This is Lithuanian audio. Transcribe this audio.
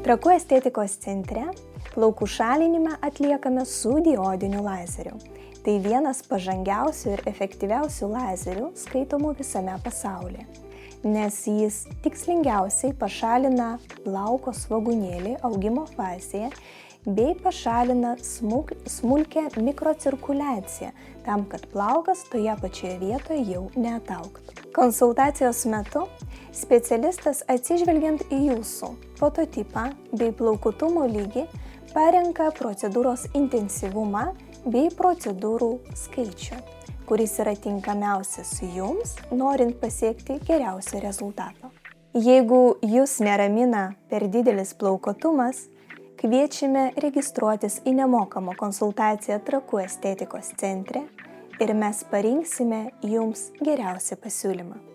Trakų estetikos centre plaukų šalinimą atliekame su diodiniu lazeriu. Tai vienas pažangiausių ir efektyviausių lazerių skaitomų visame pasaulyje, nes jis tikslingiausiai pašalina plauko svogūnėlį augimo fazėje bei pašalina smulkią mikrocirkuliaciją, tam, kad plaukas toje pačioje vietoje jau neataugtų. Konsultacijos metu specialistas atsižvelgiant į jūsų fototipą bei plaukutumo lygį parenka procedūros intensyvumą bei procedūrų skaičių, kuris yra tinkamiausias jums, norint pasiekti geriausią rezultatą. Jeigu jūs neramina per didelis plaukutumas, kviečiame registruotis į nemokamą konsultaciją Trakų estetikos centre ir mes parinksime jums geriausią pasiūlymą.